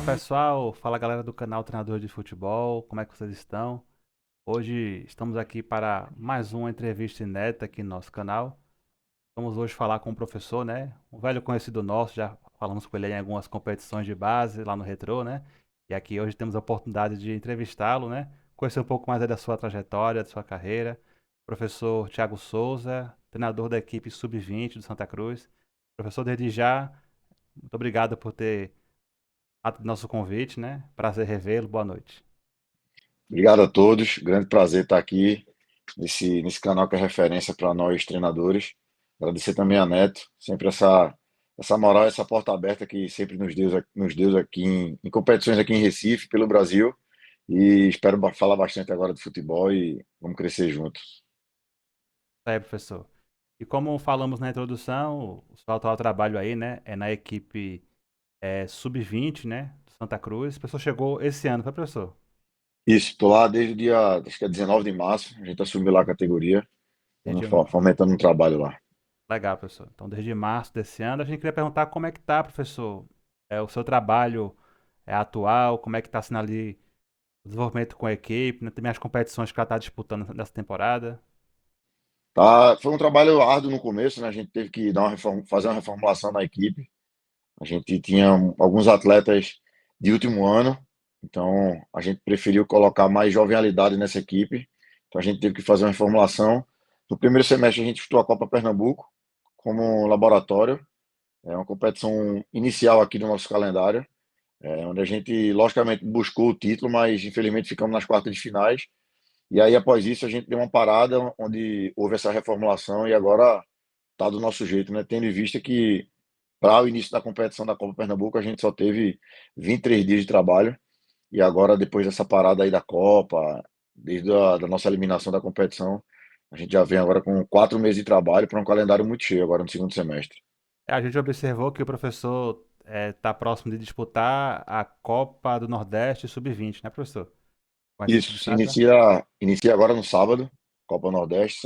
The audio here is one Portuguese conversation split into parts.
Fala pessoal, fala galera do canal Treinador de Futebol, como é que vocês estão? Hoje estamos aqui para mais uma entrevista inédita aqui no nosso canal. Vamos hoje falar com um professor, né? Um velho conhecido nosso, já falamos com ele em algumas competições de base lá no Retrô, né? E aqui hoje temos a oportunidade de entrevistá-lo, né? Conhecer um pouco mais aí da sua trajetória, da sua carreira. Professor Thiago Souza, treinador da equipe Sub-20 do Santa Cruz. Professor, desde já, muito obrigado por ter nosso convite, né? Prazer revê-lo. Boa noite. Obrigado a todos, grande prazer estar aqui nesse canal que é referência para nós treinadores. Agradecer também a Neto, sempre essa moral, essa porta aberta que sempre nos deu aqui em competições aqui em Recife, pelo Brasil. E espero falar bastante agora de futebol e vamos crescer juntos. É, professor. E como falamos na introdução, o seu atual trabalho aí, né, é na equipe Sub-20, né, do Santa Cruz. O professor chegou esse ano, foi, professor? Isso, estou lá desde o dia, acho que é 19 de março, a gente assumiu lá a categoria, estamos Desde... fomentando um trabalho lá. Legal, professor. Então, desde março desse ano, a gente queria perguntar como é que tá, professor, o seu trabalho atual, como é que tá sendo ali o desenvolvimento com a equipe, né, também as competições que ela está disputando nessa temporada. Tá, foi um trabalho árduo no começo, né? A gente teve que fazer uma reformulação na equipe. A gente tinha alguns atletas de último ano, então a gente preferiu colocar mais jovialidade nessa equipe. Então a gente teve que fazer uma reformulação. No primeiro semestre a gente disputou a Copa Pernambuco como laboratório, é uma competição inicial aqui do nosso calendário, onde a gente logicamente buscou o título, mas infelizmente ficamos nas quartas de finais. E aí após isso a gente deu uma parada, onde houve essa reformulação e agora está do nosso jeito, né? Tendo em vista que para o início da competição da Copa Pernambuco, a gente só teve 23 dias de trabalho. E agora, depois dessa parada aí da Copa, desde da nossa eliminação da competição, a gente já vem agora com 4 meses de trabalho para um calendário muito cheio agora no segundo semestre. A gente observou que o professor está próximo de disputar a Copa do Nordeste Sub-20, né, professor? Com a equipe do Isso, Santa. inicia agora no sábado, Copa Nordeste.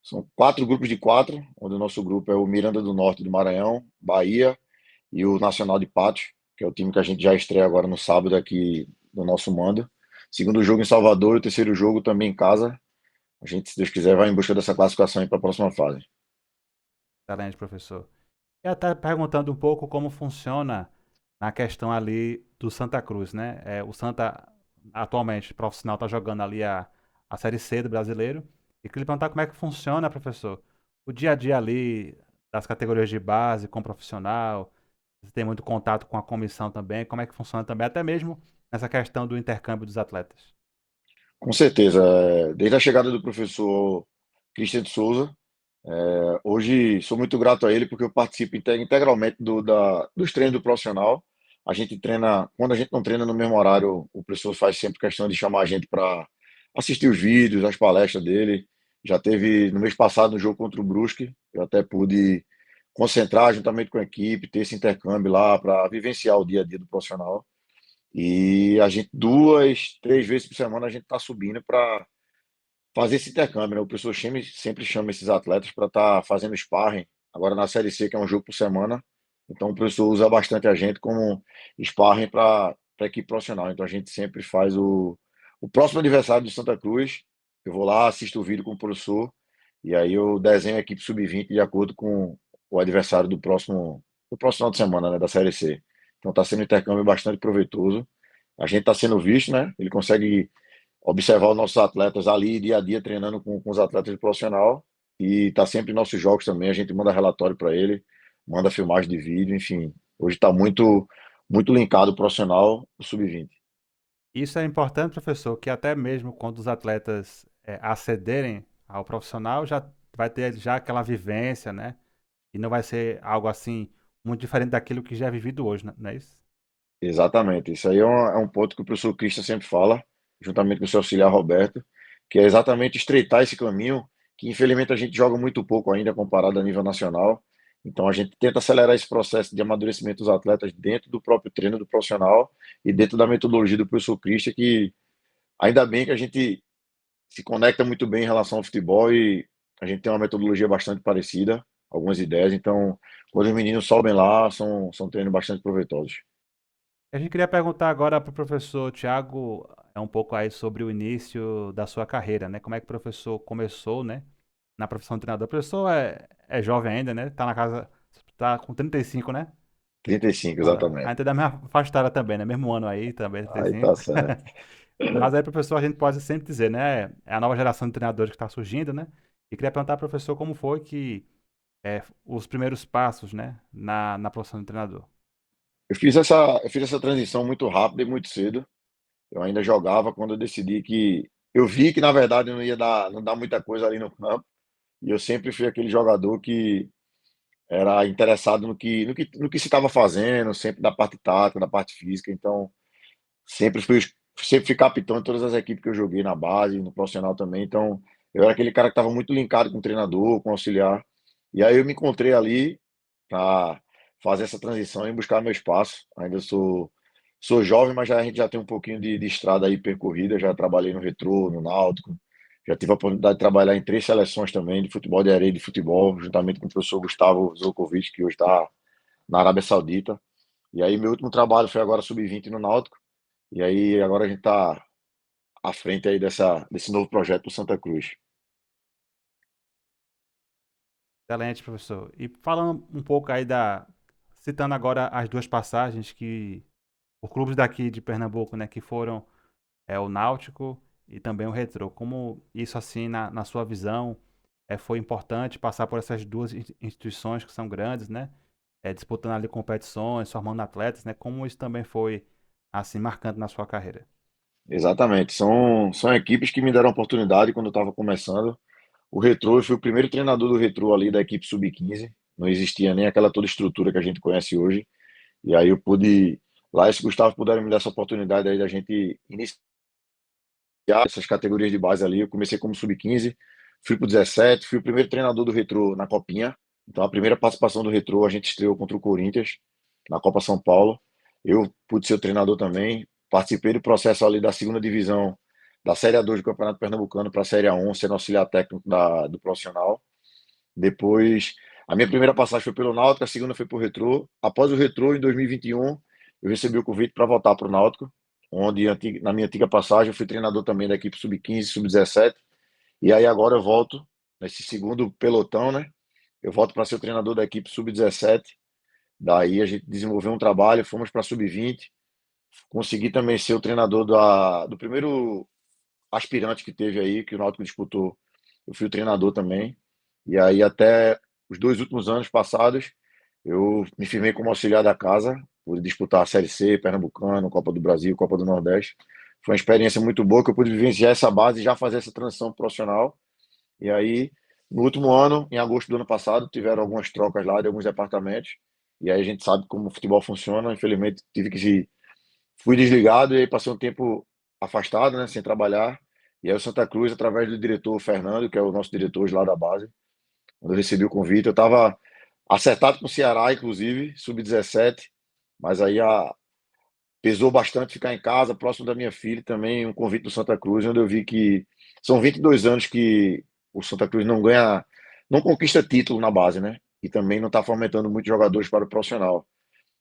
São 4 grupos de 4, onde o nosso grupo é o Miranda do Norte do Maranhão, Bahia e o Nacional de Patos, que é o time que a gente já estreia agora no sábado aqui no nosso mando. Segundo jogo em Salvador e o terceiro jogo também em casa. A gente, se Deus quiser, vai em busca dessa classificação para a próxima fase. Excelente, professor. E até perguntando um pouco como funciona na questão ali do Santa Cruz, né? O Santa, atualmente, profissional, está jogando ali a Série C do Brasileiro. E queria lhe perguntar como é que funciona, professor, o dia a dia ali das categorias de base com o profissional. Você tem muito contato com a comissão também. Como é que funciona também, até mesmo nessa questão do intercâmbio dos atletas. Com certeza, desde a chegada do professor Christian de Souza, hoje sou muito grato a ele porque eu participo integralmente dos treinos do profissional. A gente treina, quando a gente não treina no mesmo horário, o professor faz sempre questão de chamar a gente para assistir os vídeos, as palestras dele. Já teve no mês passado no jogo contra o Brusque, eu até pude concentrar juntamente com a equipe, ter esse intercâmbio lá para vivenciar o dia a dia do profissional. E a gente, 2, 3 vezes por semana, a gente está subindo para fazer esse intercâmbio, né? O professor sempre chama esses atletas para estar fazendo sparring. Agora na Série C, que é um jogo por semana, então o professor usa bastante a gente como sparring para a equipe profissional. Então a gente sempre faz o próximo aniversário do Santa Cruz. Eu vou lá, assisto o vídeo com o professor, e aí eu desenho a equipe sub-20 de acordo com o adversário do próximo final de semana, né, da Série C. Então está sendo um intercâmbio bastante proveitoso. A gente está sendo visto, né? Ele consegue observar os nossos atletas ali dia a dia treinando com os atletas de profissional e está sempre em nossos jogos também. A gente manda relatório para ele, manda filmagem de vídeo, enfim. Hoje está muito linkado o profissional do sub-20. Isso é importante, professor, que até mesmo quando os atletas acederem ao profissional, já vai ter já aquela vivência, né? E não vai ser algo assim muito diferente daquilo que já é vivido hoje, não é isso? Exatamente. Isso aí é um ponto que o professor Cristian sempre fala, juntamente com o seu auxiliar Roberto, que é exatamente estreitar esse caminho, que infelizmente a gente joga muito pouco ainda comparado a nível nacional. Então a gente tenta acelerar esse processo de amadurecimento dos atletas dentro do próprio treino do profissional e dentro da metodologia do professor Cristian, que ainda bem que a gente se conecta muito bem em relação ao futebol e a gente tem uma metodologia bastante parecida, algumas ideias. Então, quando os meninos sobem lá, são treinos bastante proveitosos. A gente queria perguntar agora para o professor Tiago um pouco aí sobre o início da sua carreira, né? Como é que o professor começou, né? Na profissão de treinador. O professor é jovem ainda, né? Tá na casa, tá com 35, né? 35, Ah, exatamente. ainda é da mesma faixa etária também, né? Mesmo ano aí, também, Aí tá 35. certo. Mas aí, professor, a gente pode sempre dizer, né? É a nova geração de treinadores que está surgindo, né? E queria perguntar ao professor como foi que os primeiros passos, né? Na profissão de treinador. Eu fiz essa transição muito rápida e muito cedo. Eu ainda jogava quando eu decidi que eu vi que na verdade não dar muita coisa ali no campo. E eu sempre fui aquele jogador que era interessado no que se estava fazendo, sempre da parte tática, da parte física. Então, sempre fui capitão de todas as equipes que eu joguei na base, no profissional também. Então, eu era aquele cara que estava muito linkado com o treinador, com o auxiliar. E aí eu me encontrei ali para fazer essa transição e buscar meu espaço. Ainda sou jovem, mas a gente já tem um pouquinho de estrada aí percorrida. Já trabalhei no Retrô, no Náutico. Já tive a oportunidade de trabalhar em 3 seleções também, de futebol de areia e de futebol, juntamente com o professor Gustavo Zokovic, que hoje está na Arábia Saudita. E aí meu último trabalho foi agora sub-20 no Náutico. E aí agora a gente está à frente aí desse novo projeto do Santa Cruz. Excelente, professor. E falando um pouco aí citando agora as duas passagens que por clubes daqui de Pernambuco, né, que foram o Náutico e também o Retrô. Como isso, assim, na sua visão, foi importante passar por essas duas instituições que são grandes, né? Disputando ali competições, formando atletas, né? Como isso também foi, assim, marcante na sua carreira. Exatamente. São equipes que me deram oportunidade quando eu estava começando. O Retrô, eu fui o primeiro treinador do Retrô ali da equipe sub-15. Não existia nem aquela toda estrutura que a gente conhece hoje. E aí eu pude, lá esse Gustavo puderam me dar essa oportunidade aí da gente iniciar essas categorias de base ali. Eu comecei como sub-15, fui pro 17, fui o primeiro treinador do Retrô na Copinha. Então a primeira participação do Retrô a gente estreou contra o Corinthians na Copa São Paulo. Eu pude ser o treinador também, participei do processo ali da segunda divisão da Série A2 do Campeonato Pernambucano para a Série A1, sendo auxiliar técnico do profissional. Depois, a minha primeira passagem foi pelo Náutico, a segunda foi para o Retrô. Após o Retrô, em 2021, eu recebi o convite para voltar para o Náutico, onde na minha antiga passagem eu fui treinador também da equipe sub-15, sub-17. E aí agora eu volto nesse segundo pelotão, né? Eu volto para ser o treinador da equipe sub-17. Daí a gente desenvolveu um trabalho, fomos para sub-20. Consegui também ser o treinador do primeiro aspirante que teve aí, que o Náutico disputou. Eu fui o treinador também. E aí, até os 2 últimos anos passados, eu me firmei como auxiliar da casa, pude disputar a Série C, Pernambucano, Copa do Brasil, Copa do Nordeste. Foi uma experiência muito boa que eu pude vivenciar essa base e já fazer essa transição profissional. E aí, no último ano, em agosto do ano passado, tiveram algumas trocas lá de alguns departamentos. E aí a gente sabe como o futebol funciona. Infelizmente, fui desligado e aí passei um tempo afastado, né, sem trabalhar. E aí o Santa Cruz, através do diretor Fernando, que é o nosso diretor de lá da base, quando eu recebi o convite, eu estava acertado com o Ceará, inclusive, sub-17, mas aí pesou bastante ficar em casa, próximo da minha filha, também um convite do Santa Cruz, onde eu vi que são 22 anos que o Santa Cruz não ganha, não conquista título na base, né? E também não está fomentando muitos jogadores para o profissional.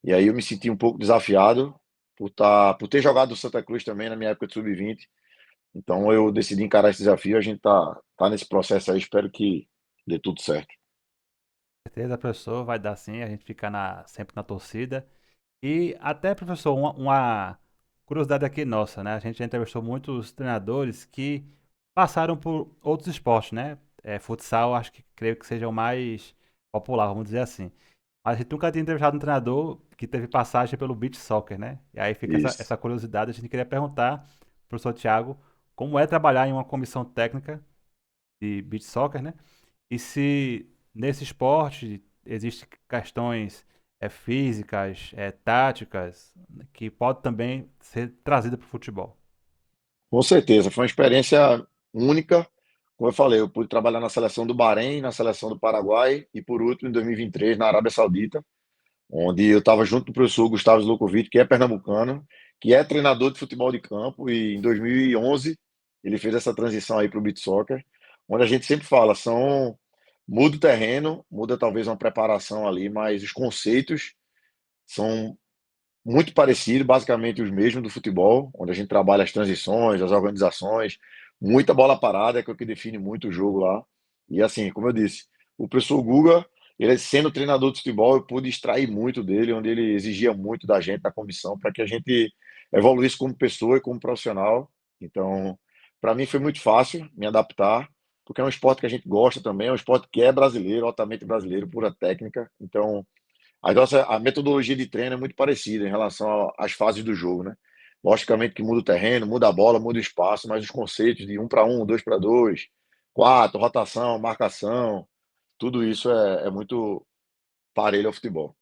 E aí eu me senti um pouco desafiado por ter jogado o Santa Cruz também na minha época de sub-20. Então eu decidi encarar esse desafio. A gente tá nesse processo aí. Espero que dê tudo certo. Com certeza, professor, vai dar sim, a gente fica sempre na torcida. E até, professor, uma curiosidade aqui nossa, né? A gente já entrevistou muitos treinadores que passaram por outros esportes, né? Futsal, acho que creio que seja o mais popular, vamos dizer assim. Mas a gente nunca tinha entrevistado um treinador que teve passagem pelo beach soccer, né? E aí fica essa, Isso. essa curiosidade. A gente queria perguntar para o professor Thiago como é trabalhar em uma comissão técnica de beach soccer, né? E se nesse esporte existem questões físicas, táticas, que pode também ser trazida para o futebol. Com certeza. Foi uma experiência única. Como eu falei, eu pude trabalhar na seleção do Bahrein, na seleção do Paraguai e, por último, em 2023, na Arábia Saudita, onde eu estava junto com o professor Gustavo Zlukovic, que é pernambucano, que é treinador de futebol de campo, e em 2011 ele fez essa transição aí para o beach soccer, onde a gente sempre fala, muda o terreno, muda talvez uma preparação ali, mas os conceitos são muito parecido, basicamente os mesmos do futebol, onde a gente trabalha as transições, as organizações, muita bola parada, que é o que define muito o jogo lá. E assim, como eu disse, o professor Guga, ele sendo treinador de futebol, eu pude extrair muito dele, onde ele exigia muito da gente, da comissão, para que a gente evoluísse como pessoa e como profissional. Então, para mim foi muito fácil me adaptar, porque é um esporte que a gente gosta também, é um esporte que é brasileiro, altamente brasileiro, pura técnica. Então, a metodologia de treino é muito parecida em relação às fases do jogo, né? Logicamente que muda o terreno, muda a bola, muda o espaço, mas os conceitos de 1 para 1, 2 para 2, 4, rotação, marcação, tudo isso é muito parelho ao futebol.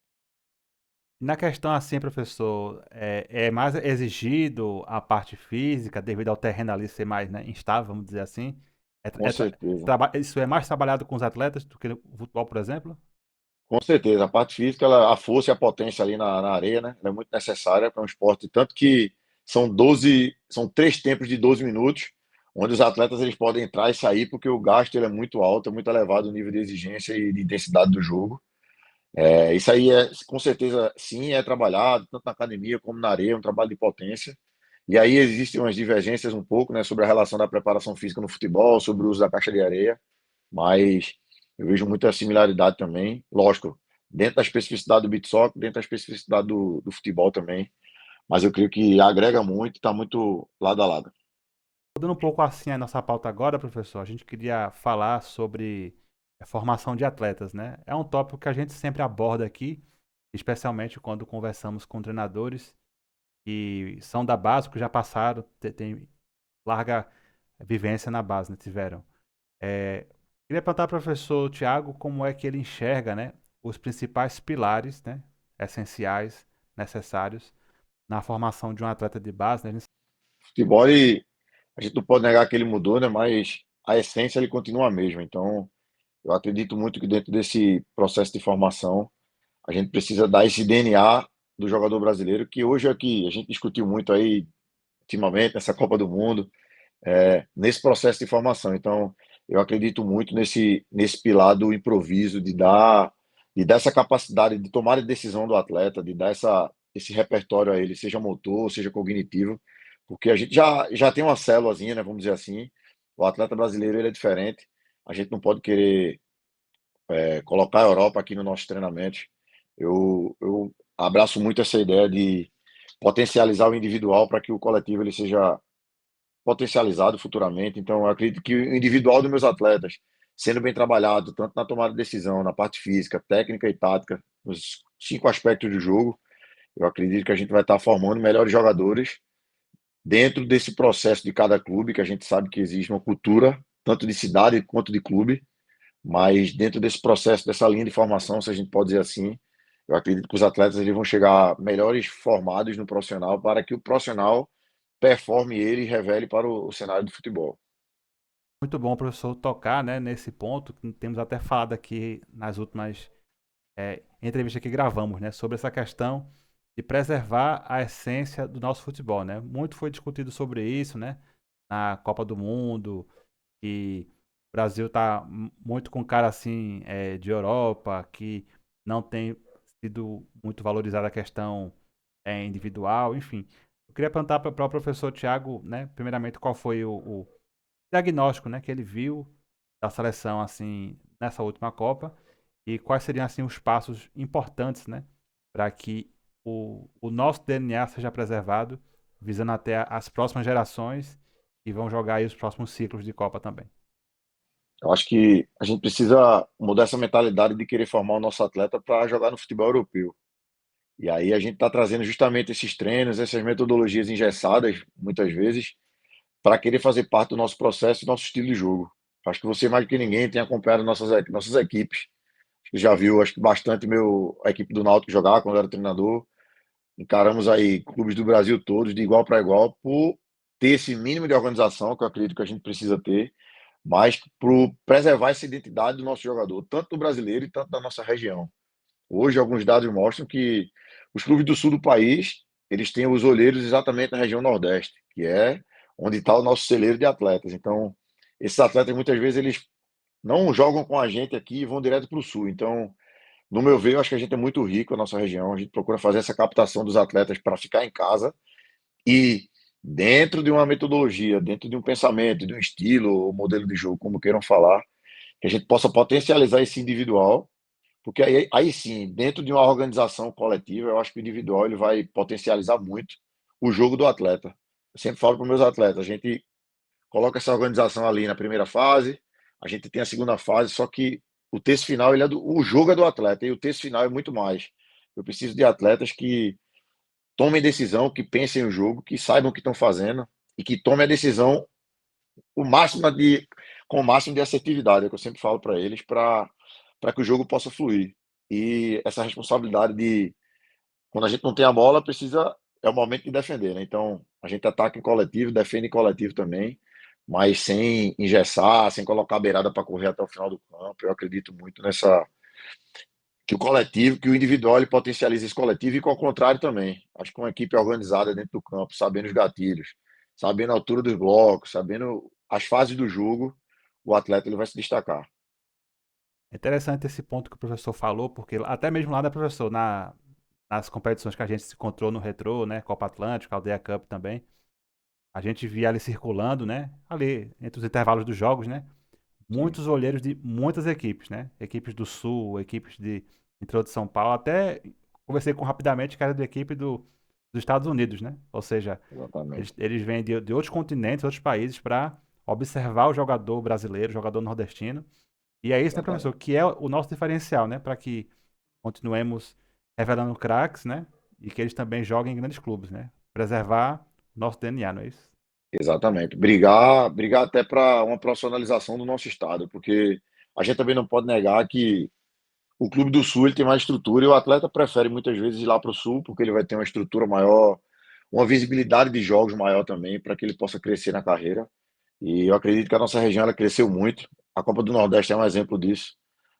Na questão assim, professor, é mais exigido a parte física devido ao terreno ali ser mais, né, instável, vamos dizer assim? Com certeza. Isso é mais trabalhado com os atletas do que no futebol, por exemplo? Com certeza. A parte física, a força e a potência ali na areia, né? Ela é muito necessária para um esporte. Tanto que são 3 tempos de 12 minutos, onde os atletas eles podem entrar e sair, porque o gasto ele é muito alto, é muito elevado o nível de exigência e de intensidade do jogo. Isso aí com certeza, sim, é trabalhado, tanto na academia como na areia, é um trabalho de potência. E aí existem umas divergências um pouco, né, sobre a relação da preparação física no futebol, sobre o uso da caixa de areia, mas eu vejo muita similaridade também, lógico, dentro da especificidade do beat soccer, dentro da especificidade do futebol também, mas eu creio que agrega muito, está muito lado a lado. Mudando um pouco assim a nossa pauta agora, professor, a gente queria falar sobre a formação de atletas, né? É um tópico que a gente sempre aborda aqui, especialmente quando conversamos com treinadores que são da base, que já passaram, tem larga vivência na base, né? Tiveram. É, queria perguntar ao professor Tiago como é que ele enxerga, né, os principais pilares, né, essenciais, necessários na formação de um atleta de base, né? Futebol, a gente não pode negar que ele mudou, né, mas a essência ele continua a mesma, então eu acredito muito que dentro desse processo de formação, a gente precisa dar esse DNA do jogador brasileiro, que hoje aqui a gente discutiu muito aí ultimamente nessa Copa do Mundo, nesse processo de formação. Então, eu acredito muito nesse pilar do improviso, de dar essa capacidade de tomar a decisão do atleta, de dar esse repertório a ele, seja motor, seja cognitivo, porque a gente já tem uma célulazinha, né, vamos dizer assim. O atleta brasileiro ele é diferente. A gente não pode querer colocar a Europa aqui no nosso treinamento. Eu abraço muito essa ideia de potencializar o individual para que o coletivo ele seja potencializado futuramente. Então, eu acredito que o individual dos meus atletas, sendo bem trabalhado, tanto na tomada de decisão, na parte física, técnica e tática, nos 5 aspectos do jogo, eu acredito que a gente vai estar formando melhores jogadores dentro desse processo de cada clube, que a gente sabe que existe uma cultura, tanto de cidade quanto de clube, mas dentro desse processo, dessa linha de formação, se a gente pode dizer assim, eu acredito que os atletas eles vão chegar melhores formados no profissional para que o profissional performe ele e revele para o cenário do futebol. Muito bom, professor, tocar, né, nesse ponto que temos até falado aqui nas últimas entrevistas que gravamos, né, sobre essa questão de preservar a essência do nosso futebol, né? Muito foi discutido sobre isso, né, na Copa do Mundo, que o Brasil está muito com cara assim de Europa, que não tem sido muito valorizada a questão individual, enfim. Eu queria perguntar para o professor Tiago, né, primeiramente, qual foi o diagnóstico, né, que ele viu da seleção assim nessa última Copa e quais seriam assim os passos importantes, né, para que o nosso DNA seja preservado, visando até as próximas gerações que vão jogar aí os próximos ciclos de Copa também. Eu acho que a gente precisa mudar essa mentalidade de querer formar o nosso atleta para jogar no futebol europeu. E aí a gente está trazendo justamente esses treinos, essas metodologias engessadas, muitas vezes, para querer fazer parte do nosso processo e nosso estilo de jogo. Acho que você, mais do que ninguém, tem acompanhado nossas equipes. Acho que já viu, acho que bastante a equipe do Náutico jogar quando era treinador. Encaramos aí clubes do Brasil todos de igual para igual por ter esse mínimo de organização que eu acredito que a gente precisa ter, mas para preservar essa identidade do nosso jogador, tanto do brasileiro e tanto da nossa região. Hoje, alguns dados mostram que os clubes do sul do país, eles têm os olheiros exatamente na região Nordeste, que é onde está o nosso celeiro de atletas. Então, esses atletas, muitas vezes, eles não jogam com a gente aqui e vão direto para o sul. Então, No meu ver, eu acho que a gente é muito rico, a nossa região. A gente procura fazer essa captação dos atletas para ficar em casa e dentro de uma metodologia, dentro de um pensamento, de um estilo ou modelo de jogo, como queiram falar, que a gente possa potencializar esse individual, porque aí sim, dentro de uma organização coletiva, eu acho que o individual ele vai potencializar muito o jogo do atleta. Eu sempre falo para os meus atletas, a gente coloca essa organização ali na primeira fase, a gente tem a segunda fase, só que o texto final, o jogo é do atleta, e o texto final é muito mais. Eu preciso de atletas que tomem decisão, que pensem o jogo, que saibam o que estão fazendo e que tomem a decisão o máximo de, com o máximo de assertividade, é o que eu sempre falo para eles, para que o jogo possa fluir. E essa responsabilidade de, quando a gente não tem a bola, é o momento de defender, né? Então, a gente ataca em coletivo, defende em coletivo também, mas sem engessar, sem colocar a beirada para correr até o final do campo. Eu acredito muito nessa, que o coletivo, que o individual ele potencializa esse coletivo e com o contrário também. Acho que uma equipe organizada dentro do campo, sabendo os gatilhos, sabendo a altura dos blocos, sabendo as fases do jogo, o atleta ele vai se destacar. É interessante esse ponto que o professor falou, porque até mesmo lá da professor, nas competições que a gente se encontrou no Retrô, né, Copa Atlântica, Aldeia Cup também, a gente via ali circulando, né, ali entre os intervalos dos jogos, né, Sim, muitos olheiros de muitas equipes, né, equipes do Sul, equipes de interior de São Paulo, até conversei com rapidamente que era da equipe dos Estados Unidos, né, ou seja, exatamente. eles vêm de outros continentes, outros países para observar o jogador brasileiro, o jogador nordestino, e é isso, né, professor, Exatamente. que é o nosso diferencial, né, para que continuemos revelando craques, né? E que eles também joguem em grandes clubes, né? Preservar o nosso DNA, não é isso? Exatamente. Brigar até para uma profissionalização do nosso estado, porque a gente também não pode negar que o Clube do Sul ele tem mais estrutura e o atleta prefere muitas vezes ir lá para o Sul, porque ele vai ter uma estrutura maior, uma visibilidade de jogos maior também, para que ele possa crescer na carreira. E eu acredito que a nossa região ela cresceu muito. A Copa do Nordeste é um exemplo disso.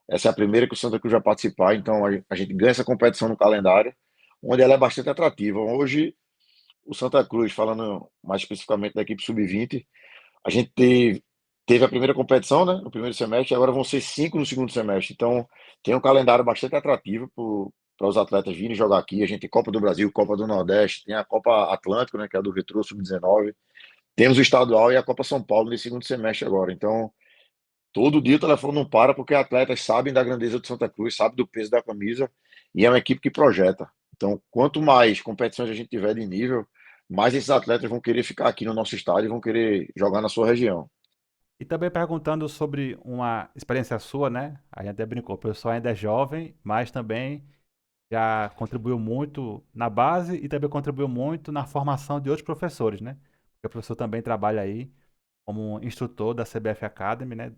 Essa é a primeira que o Santa Cruz vai participar, então a gente ganha essa competição no calendário, onde ela é bastante atrativa. Hoje, o Santa Cruz, falando mais especificamente da equipe sub-20, a gente teve a primeira competição, né, no primeiro semestre, agora vão ser 5 no segundo semestre. Então, tem um calendário bastante atrativo para os atletas virem jogar aqui. A gente tem Copa do Brasil, Copa do Nordeste, tem a Copa Atlântico, né, que é a do Retrô Sub-19. Temos o estadual e a Copa São Paulo nesse segundo semestre agora. Então, todo dia o telefone não para porque atletas sabem da grandeza do Santa Cruz, sabem do peso da camisa e é uma equipe que projeta. Então, quanto mais competições a gente tiver de nível, mais esses atletas vão querer ficar aqui no nosso estádio e vão querer jogar na sua região. E também perguntando sobre uma experiência sua, né? A gente até brincou, o pessoal ainda é jovem, mas também já contribuiu muito na base e também contribuiu muito na formação de outros professores, né? Porque o professor também trabalha aí como instrutor da CBF Academy, né?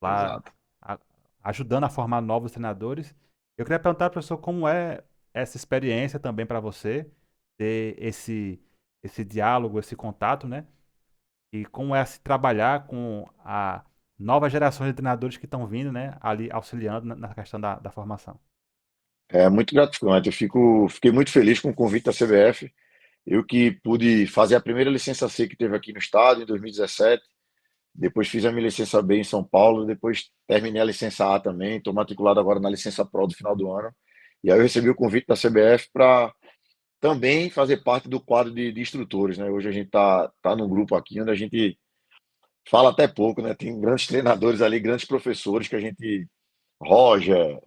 Lá Exato. a- ajudando a formar novos treinadores. Eu queria perguntar, professor, como é essa experiência também para você, ter esse diálogo, esse contato, né? E como é se trabalhar com a nova geração de treinadores que estão vindo, né? Ali auxiliando na questão da formação. É muito gratificante. Fiquei muito feliz com o convite da CBF. Eu que pude fazer a primeira licença C que teve aqui no estado em 2017. Depois fiz a minha licença B em São Paulo. Depois terminei a licença A também. Estou matriculado agora na licença Pro do final do ano. E aí eu recebi o convite da CBF para também fazer parte do quadro de instrutores, né? Hoje a gente tá num grupo aqui onde a gente fala até pouco, né? Tem grandes treinadores ali, grandes professores que a gente, Roger,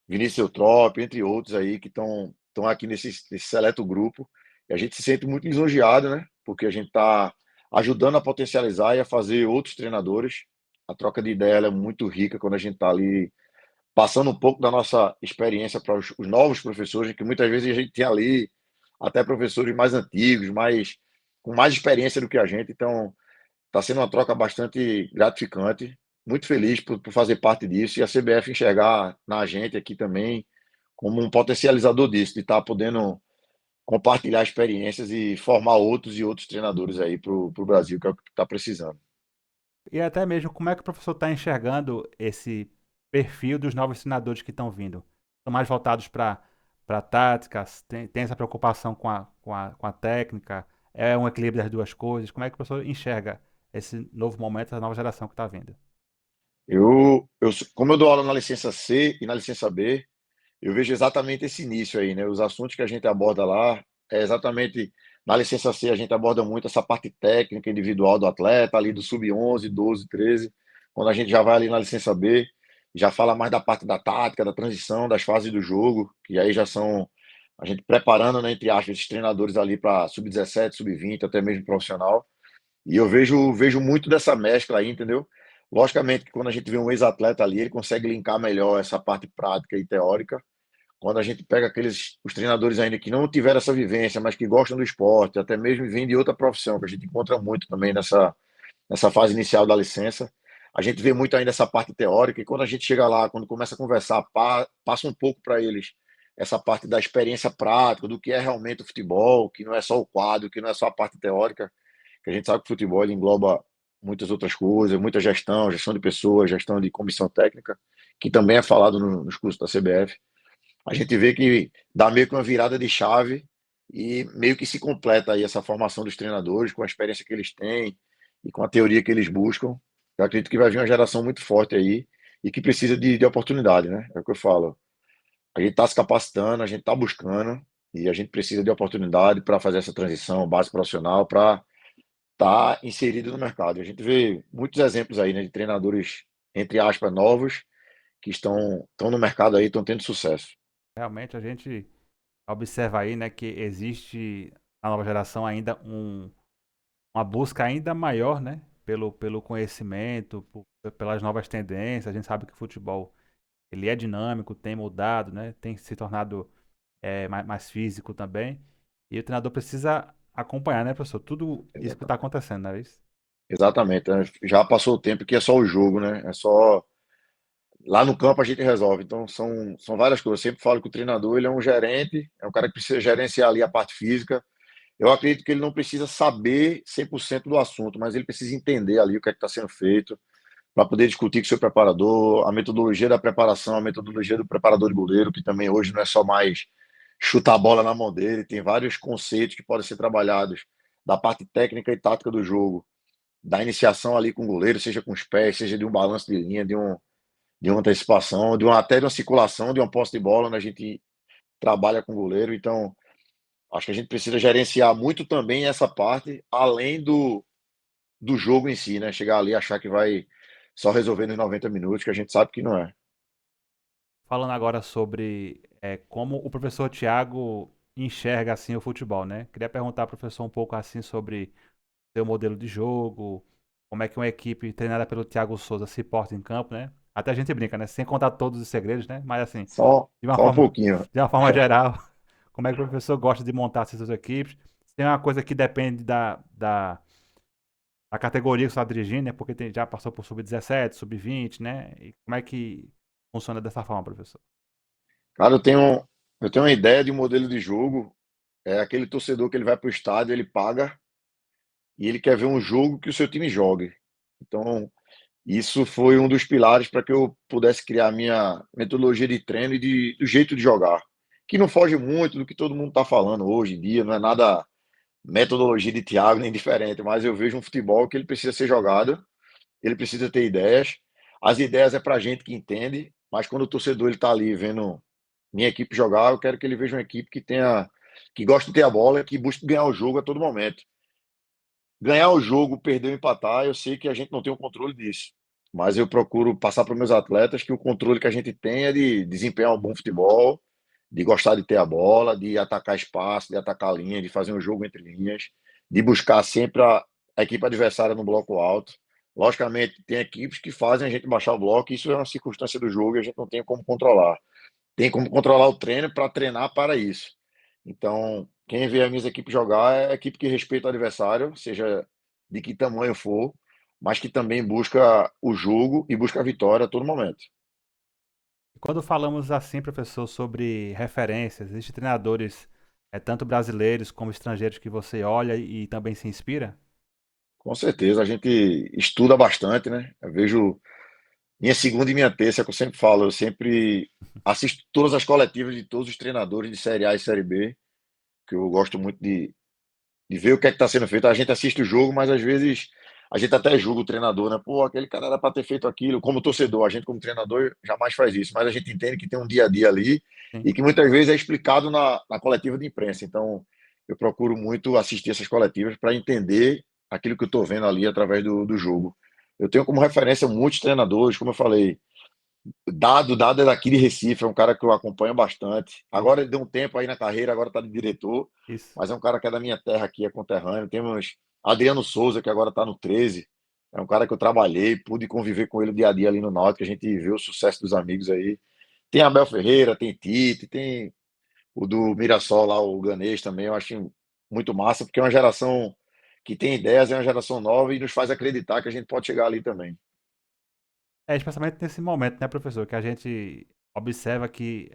Vinícius Eutrópio, entre outros aí que estão aqui nesse seleto grupo. E a gente se sente muito lisonjeado, né? Porque a gente está ajudando a potencializar e a fazer outros treinadores. A troca de ideia ela é muito rica quando a gente está ali passando um pouco da nossa experiência para os novos professores, que muitas vezes a gente tem ali até professores mais antigos, com mais experiência do que a gente. Então, está sendo uma troca bastante gratificante. Muito feliz por fazer parte disso e a CBF enxergar na gente aqui também como um potencializador disso, de estar podendo compartilhar experiências e formar outros e outros treinadores aí para o Brasil, que é o que está precisando. E até mesmo como é que o professor está enxergando esse perfil dos novos treinadores que estão vindo? Estão mais voltados para táticas? Tem essa preocupação com a técnica? É um equilíbrio das duas coisas? Como é que o professor enxerga esse novo momento, essa nova geração que está vindo? Como eu dou aula na licença C e na licença B, eu vejo exatamente esse início aí, né? Os assuntos que a gente aborda lá é exatamente na licença C a gente aborda muito essa parte técnica individual do atleta, ali do sub-11, 12, 13. Quando a gente já vai ali na licença B, já fala mais da parte da tática, da transição, das fases do jogo, que aí já são a gente preparando, né, entre aspas, esses treinadores ali para sub-17, sub-20, até mesmo profissional. E eu vejo muito dessa mescla aí, entendeu? Logicamente que quando a gente vê um ex-atleta ali, ele consegue linkar melhor essa parte prática e teórica. Quando a gente pega os treinadores ainda que não tiveram essa vivência, mas que gostam do esporte, até mesmo vêm de outra profissão, que a gente encontra muito também nessa fase inicial da licença, a gente vê muito ainda essa parte teórica, e quando a gente chega lá, quando começa a conversar, passa um pouco para eles essa parte da experiência prática, do que é realmente o futebol, que não é só o quadro, que não é só a parte teórica, que a gente sabe que o futebol ele engloba muitas outras coisas, muita gestão, gestão de pessoas, gestão de comissão técnica, que também é falado nos cursos da CBF. A gente vê que dá meio que uma virada de chave e meio que se completa aí essa formação dos treinadores com a experiência que eles têm e com a teoria que eles buscam. Eu acredito que vai vir uma geração muito forte aí e que precisa de oportunidade, né? É o que eu falo. A gente está se capacitando, a gente está buscando e a gente precisa de oportunidade para fazer essa transição base profissional para estar inserido no mercado. A gente vê muitos exemplos aí, né, de treinadores, entre aspas, novos que estão no mercado aí, estão tendo sucesso. Realmente a gente observa aí, né, que existe na nova geração ainda uma busca ainda maior, né, pelo conhecimento, pelas novas tendências. A gente sabe que o futebol ele é dinâmico, tem mudado, né, tem se tornado mais físico também. E o treinador precisa acompanhar, né, professor? Tudo isso que está Exatamente. acontecendo, não é isso? Exatamente, né? Já passou o tempo que é só o jogo, né? É só lá no campo a gente resolve. Então são várias coisas. Eu sempre falo que o treinador ele é um gerente, é um cara que precisa gerenciar ali a parte física. Eu acredito que ele não precisa saber 100% do assunto, mas ele precisa entender ali o que é que está sendo feito para poder discutir com o seu preparador, a metodologia da preparação, a metodologia do preparador de goleiro, que também hoje não é só mais chutar a bola na mão dele, tem vários conceitos que podem ser trabalhados da parte técnica e tática do jogo, da iniciação ali com o goleiro, seja com os pés, seja de um balanço de linha, de uma antecipação, até de uma circulação, de uma posse de bola, onde a gente trabalha com o goleiro. Então, acho que a gente precisa gerenciar muito também essa parte, além do jogo em si, né? Chegar ali e achar que vai só resolver nos 90 minutos, que a gente sabe que não é. Falando agora sobre como o professor Tiago enxerga assim o futebol, né? Queria perguntar ao professor um pouco assim sobre seu modelo de jogo, como é que uma equipe treinada pelo Thiago Souza se porta em campo, né? Até a gente brinca, né? Sem contar todos os segredos, né? Mas assim, Só um pouquinho. de uma forma geral, como é que o professor gosta de montar essas suas equipes? Se tem uma coisa que depende da categoria que você está dirigindo, né? Porque já passou por sub-17, sub-20, né? E como é que funciona dessa forma, professor? Cara, eu tenho uma ideia de um modelo de jogo. É aquele torcedor que ele vai para o estádio, ele paga e ele quer ver um jogo que o seu time jogue. Então, isso foi um dos pilares para que eu pudesse criar a minha metodologia de treino e do jeito de jogar, que não foge muito do que todo mundo está falando hoje em dia, não é nada metodologia de Thiago nem diferente, mas eu vejo um futebol que ele precisa ser jogado, ele precisa ter ideias. As ideias é para gente que entende, mas quando o torcedor ele está ali vendo minha equipe jogar, eu quero que ele veja uma equipe que gosta de ter a bola, que busque ganhar o jogo a todo momento. Ganhar o jogo, perder ou empatar, eu sei que a gente não tem o controle disso. Mas eu procuro passar para os meus atletas que o controle que a gente tem é de desempenhar um bom futebol, de gostar de ter a bola, de atacar espaço, de atacar a linha, de fazer um jogo entre linhas, de buscar sempre a equipe adversária no bloco alto. Logicamente, tem equipes que fazem a gente baixar o bloco, e isso é uma circunstância do jogo e a gente não tem como controlar. Tem como controlar o treino para treinar para isso. Então, quem vê as minhas equipes jogar é a equipe que respeita o adversário, seja de que tamanho for, mas que também busca o jogo e busca a vitória a todo momento. E quando falamos assim, professor, sobre referências, existem treinadores, tanto brasileiros como estrangeiros, que você olha e também se inspira? Com certeza, a gente estuda bastante, né? Eu vejo minha segunda e minha terça, é o que eu sempre falo, eu sempre assisto todas as coletivas de todos os treinadores de Série A e Série B, que eu gosto muito de ver o que é que está sendo feito. A gente assiste o jogo, mas às vezes a gente até julga o treinador, né? Pô, aquele cara era para ter feito aquilo. Como torcedor, a gente como treinador jamais faz isso, mas a gente entende que tem um dia a dia ali Sim. e que muitas vezes é explicado na coletiva de imprensa. Então, eu procuro muito assistir essas coletivas para entender aquilo que eu estou vendo ali através do jogo. Eu tenho como referência muitos treinadores, como eu falei, Dado é daqui de Recife, é um cara que eu acompanho bastante. Agora Isso. ele deu um tempo aí na carreira, agora está de diretor, Isso. mas é um cara que é da minha terra aqui, é conterrâneo. Temos Adriano Souza, que agora está no 13. É um cara que eu trabalhei, pude conviver com ele dia a dia ali no Náutico, a gente vê o sucesso dos amigos aí. Tem Abel Ferreira, tem Tite, tem o do Mirassol lá, o Ganês também, eu acho muito massa, porque é uma geração que tem ideias, é uma geração nova e nos faz acreditar que a gente pode chegar ali também. É, especialmente nesse momento, né, professor, que a gente observa que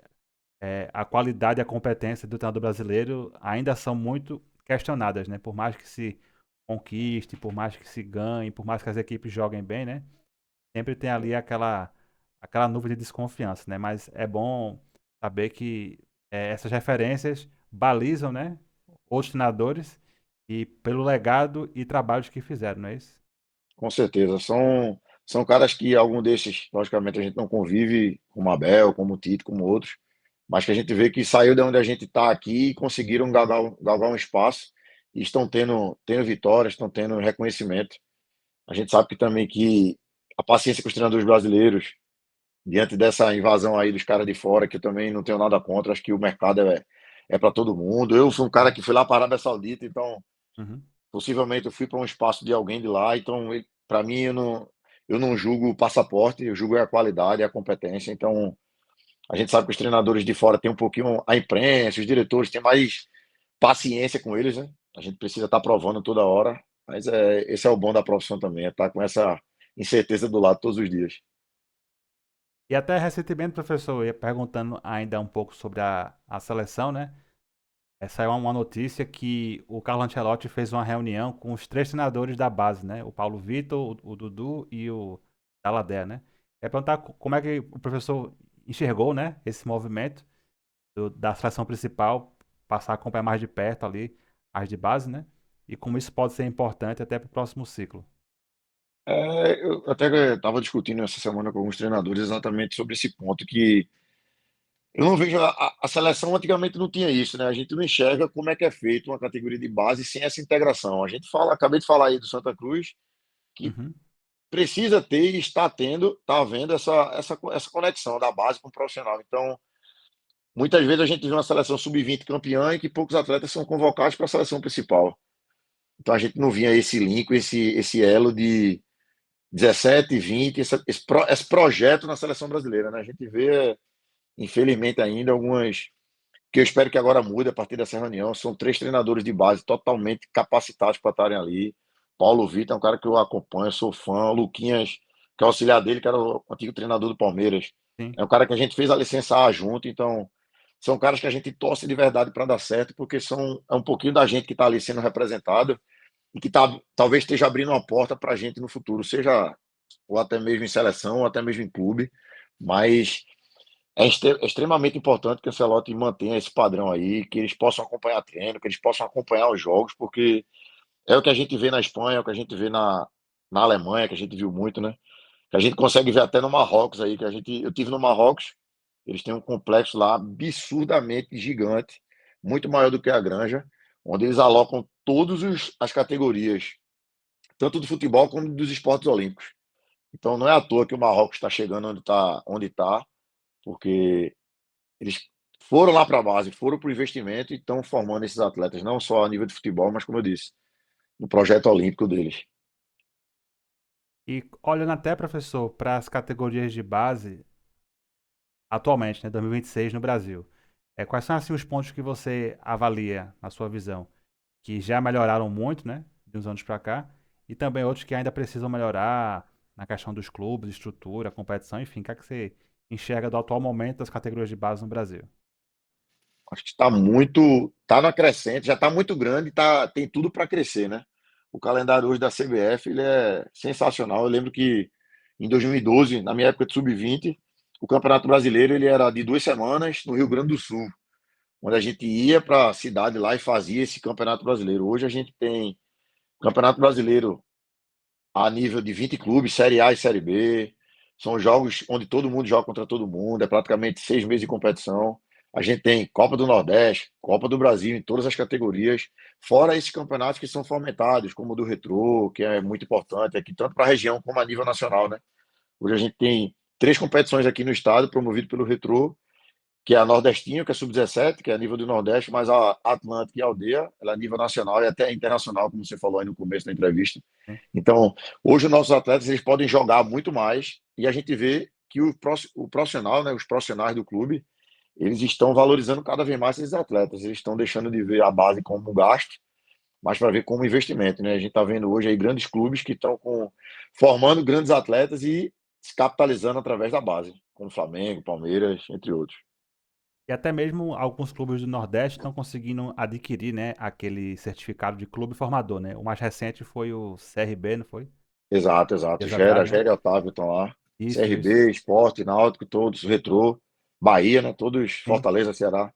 a qualidade e a competência do treinador brasileiro ainda são muito questionadas, né? Por mais que se conquiste, por mais que se ganhe, por mais que as equipes joguem bem, né? Sempre tem ali aquela nuvem de desconfiança, né? Mas é bom saber que essas referências balizam, né? Outros treinadores e pelo legado e trabalhos que fizeram, não é isso? Com certeza. São caras que algum desses, logicamente, a gente não convive, como Abel, como Tite, como outros, mas que a gente vê que saiu de onde a gente está aqui e conseguiram galgar um espaço e estão tendo vitórias, estão tendo reconhecimento. A gente sabe que também que a paciência com os treinadores brasileiros, diante dessa invasão aí dos caras de fora, que eu também não tenho nada contra, acho que o mercado é para todo mundo. Eu sou um cara Sim. que fui lá para a Arábia Saudita, então Uhum. possivelmente eu fui para um espaço de alguém de lá, então para mim eu não julgo o passaporte, eu julgo a qualidade, a competência. Então a gente sabe que os treinadores de fora têm um pouquinho, a imprensa, os diretores têm mais paciência com eles, né? A gente precisa estar provando toda hora, mas esse é o bom da profissão também, é estar com essa incerteza do lado todos os dias. E até recentemente, professor, eu ia perguntando ainda um pouco sobre a seleção, né? Saiu uma notícia que o Carlo Ancelotti fez uma reunião com os três treinadores da base, né? O Paulo Vitor, o Dudu e o Dalladé, né? É perguntar como é que o professor enxergou, né? Esse movimento da seleção principal, passar a acompanhar mais de perto ali as de base, né? E como isso pode ser importante até para o próximo ciclo. Eu até estava discutindo essa semana com alguns treinadores exatamente sobre esse ponto, que eu não vejo a seleção antigamente não tinha isso, né? A gente não enxerga como é que é feito uma categoria de base sem essa integração. A gente fala, acabei de falar aí do Santa Cruz, que Uhum. precisa ter e está tendo, está havendo essa conexão da base com o profissional. Então, muitas vezes a gente vê uma seleção sub-20 campeã e que poucos atletas são convocados para a seleção principal. Então a gente não via esse link, esse elo de 17, 20, esse projeto na seleção brasileira, né? A gente vê, infelizmente, ainda algumas que eu espero que agora mude a partir dessa reunião. São três treinadores de base totalmente capacitados para estarem ali. Paulo Vitor é um cara que eu acompanho, sou fã. O Luquinhas, que é auxiliar dele, que era o antigo treinador do Palmeiras. Sim. É um cara que a gente fez a licença A junto, então são caras que a gente torce de verdade para dar certo, porque é um pouquinho da gente que está ali sendo representado e que talvez esteja abrindo uma porta para a gente no futuro, seja ou até mesmo em seleção, ou até mesmo em clube. Mas é extremamente importante que o Ancelotti mantenha esse padrão aí, que eles possam acompanhar treino, que eles possam acompanhar os jogos, porque é o que a gente vê na Espanha, é o que a gente vê na Alemanha, que a gente viu muito, né? Que a gente consegue ver até no Marrocos aí, eu tive no Marrocos, eles têm um complexo lá absurdamente gigante, muito maior do que a Granja, onde eles alocam todas as categorias, tanto do futebol como dos esportes olímpicos. Então não é à toa que o Marrocos está chegando onde tá, porque eles foram lá para a base, foram para o investimento e estão formando esses atletas, não só a nível de futebol, mas como eu disse, no projeto olímpico deles. E olhando até, professor, para as categorias de base atualmente, né, 2026 no Brasil, quais são assim os pontos que você avalia, na sua visão, que já melhoraram muito, né, de uns anos para cá, e também outros que ainda precisam melhorar na questão dos clubes, estrutura, competição, enfim, o que é que você enxerga do atual momento das categorias de base no Brasil? Acho que está na crescente, já está muito grande, tem tudo para crescer, né? O calendário hoje da CBF ele é sensacional. Eu lembro que em 2012, na minha época de sub-20, o Campeonato Brasileiro ele era de 2 semanas no Rio Grande do Sul, onde a gente ia para a cidade lá e fazia esse Campeonato Brasileiro. Hoje a gente tem Campeonato Brasileiro a nível de 20 clubes, Série A e Série B. São jogos onde todo mundo joga contra todo mundo, é praticamente 6 meses de competição. A gente tem Copa do Nordeste, Copa do Brasil em todas as categorias, fora esses campeonatos que são fomentados, como o do Retrô, que é muito importante aqui, tanto para a região como a nível nacional, né? Hoje a gente tem 3 competições aqui no estado, promovido pelo Retrô, que é a Nordestinho, que é sub-17, que é a nível do Nordeste, mas a Atlântica e a Aldeia, ela é a nível nacional e até internacional, como você falou aí no começo da entrevista. Né? Então, hoje os nossos atletas eles podem jogar muito mais e a gente vê que o profissional, né, os profissionais do clube, eles estão valorizando cada vez mais esses atletas. Eles estão deixando de ver a base como um gasto, mas para ver como investimento, né? A gente está vendo hoje aí grandes clubes que estão formando grandes atletas e se capitalizando através da base, como Flamengo, Palmeiras, entre outros. E até mesmo alguns clubes do Nordeste estão conseguindo adquirir, né, aquele certificado de clube formador, né? O mais recente foi o CRB, não foi? Exato, exato. Dias atrás, né? Gera e Otávio estão lá. Isso. CRB, Sport, Náutico, todos, Retrô, Bahia, né? Todos, Sim. Fortaleza, Ceará.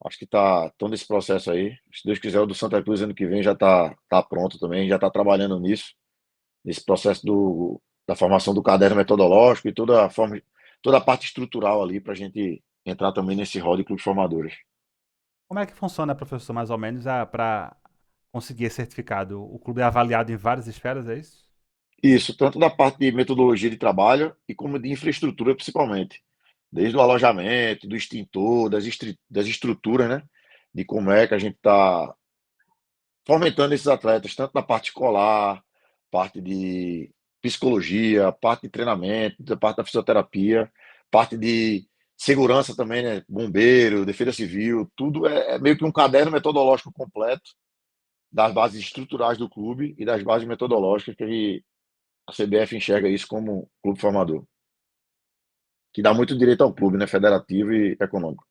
Acho que tá todo esse processo aí. Se Deus quiser, o do Santa Cruz ano que vem já tá pronto também, já tá trabalhando nisso, nesse processo da formação do caderno metodológico e toda a parte estrutural ali para a gente entrar também nesse rol de clubes formadores. Como é que funciona, professor, mais ou menos, para conseguir esse certificado? O clube é avaliado em várias esferas, é isso? Isso, tanto da parte de metodologia de trabalho e como de infraestrutura, principalmente. Desde o alojamento, do extintor, das estruturas, né? De como é que a gente está fomentando esses atletas, tanto na parte escolar, parte de psicologia, parte de treinamento, da parte da fisioterapia, parte de segurança também, né? Bombeiro, defesa civil, tudo é meio que um caderno metodológico completo das bases estruturais do clube e das bases metodológicas que a CBF enxerga isso como clube formador, que dá muito direito ao clube, né? Federativo e econômico.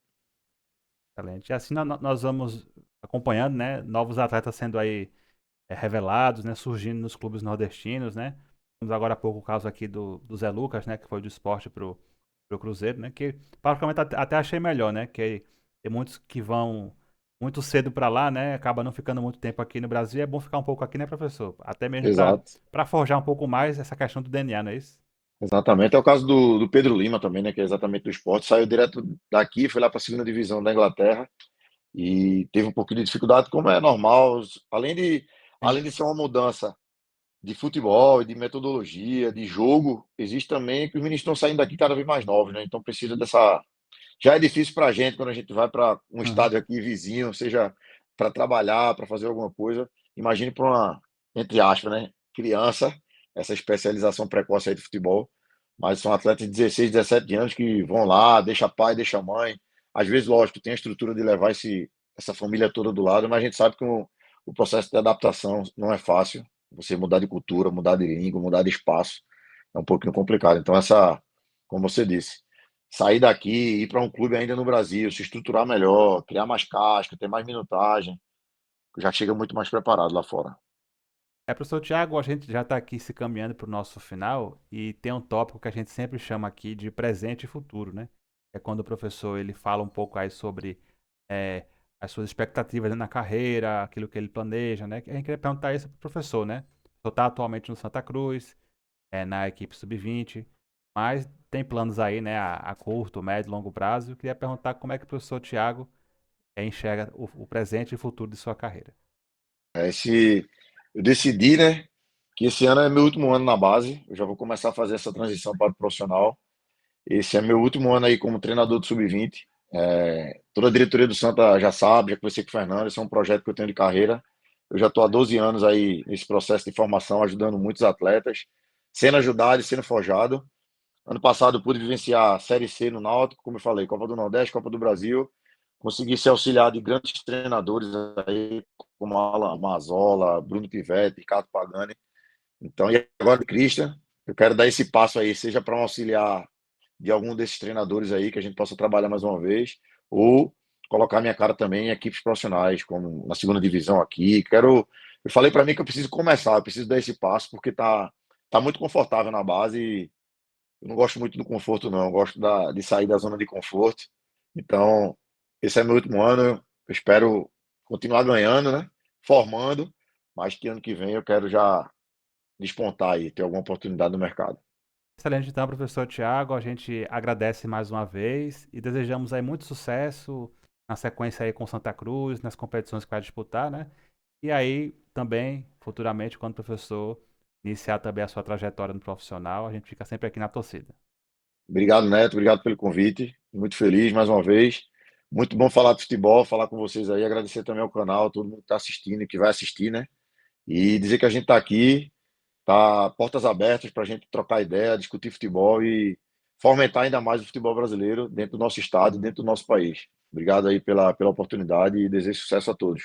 Excelente. E assim nós vamos acompanhando, né, novos atletas sendo aí revelados, né, surgindo nos clubes nordestinos, né? Temos agora há pouco o caso aqui do Zé Lucas, né, que foi do esporte pro Cruzeiro, né, que praticamente até achei melhor, né, que tem muitos que vão muito cedo para lá, né, acaba não ficando muito tempo aqui no Brasil, é bom ficar um pouco aqui, né, professor? Até mesmo Exato. para forjar um pouco mais essa questão do DNA, não é isso? Exatamente. É o caso do Pedro Lima também, né? Que é exatamente do esporte. Saiu direto daqui, foi lá para a segunda divisão da Inglaterra e teve um pouquinho de dificuldade, como é normal. Sim. Além de ser uma mudança de futebol, e de metodologia, de jogo, existe também que os meninos estão saindo daqui cada vez mais novos, né? Então precisa dessa. Já é difícil para a gente quando a gente vai para um Uhum. estádio aqui vizinho, seja para trabalhar, para fazer alguma coisa. Imagine para uma, entre aspas, né? Criança, essa especialização precoce aí de futebol. Mas são atletas de 16, 17 anos que vão lá, deixa pai, deixa mãe. Às vezes, lógico, tem a estrutura de levar essa família toda do lado, mas a gente sabe que o processo de adaptação não é fácil. Você mudar de cultura, mudar de língua, mudar de espaço, é um pouquinho complicado. Então, como você disse, sair daqui, ir para um clube ainda no Brasil, se estruturar melhor, criar mais casca, ter mais minutagem, já chega muito mais preparado lá fora. Professor Tiago, a gente já está aqui se caminhando para o nosso final e tem um tópico que a gente sempre chama aqui de presente e futuro, né? É quando o professor ele fala um pouco aí sobre eh, as suas expectativas, né, na carreira, aquilo que ele planeja, né? A gente queria perguntar isso para o professor, né? O professor está atualmente no Santa Cruz, na equipe sub-20, mas tem planos aí, né, a curto, médio e longo prazo. Eu queria perguntar como é que o professor Tiago enxerga o presente e o futuro de sua carreira. Eu decidi, né, que esse ano é meu último ano na base, eu já vou começar a fazer essa transição para o profissional. Esse é meu último ano aí como treinador do sub-20. Toda a diretoria do Santa já sabe, já conversei com o Fernando, esse é um projeto que eu tenho de carreira. Eu já estou há 12 anos aí nesse processo de formação, ajudando muitos atletas, sendo ajudado e sendo forjado. Ano passado eu pude vivenciar a Série C no Náutico, como eu falei, Copa do Nordeste, Copa do Brasil. Consegui ser auxiliar de grandes treinadores aí, como Alan Mazola, Bruno Pivetti, Ricardo Pagani. Então, e agora, Christian, eu quero dar esse passo aí, seja para um auxiliar de algum desses treinadores aí, que a gente possa trabalhar mais uma vez, ou colocar minha cara também em equipes profissionais, como na segunda divisão aqui. Eu falei para mim que eu preciso começar, eu preciso dar esse passo, porque tá muito confortável na base e eu não gosto muito do conforto, não. Eu gosto de sair da zona de conforto. Então, esse é meu último ano. Eu espero continuar ganhando, né? Formando, mas que ano que vem eu quero já despontar aí, ter alguma oportunidade no mercado. Excelente, então, professor Tiago. A gente agradece mais uma vez e desejamos aí muito sucesso na sequência aí com Santa Cruz, nas competições que vai disputar, né? E aí também, futuramente, quando o professor iniciar também a sua trajetória no profissional, a gente fica sempre aqui na torcida. Obrigado, Neto, obrigado pelo convite. Muito feliz mais uma vez. Muito bom falar de futebol, falar com vocês aí, agradecer também ao canal, todo mundo que está assistindo e que vai assistir, né? E dizer que a gente está aqui, tá portas abertas para a gente trocar ideia, discutir futebol e fomentar ainda mais o futebol brasileiro dentro do nosso estado, dentro do nosso país. Obrigado aí pela oportunidade e desejo sucesso a todos.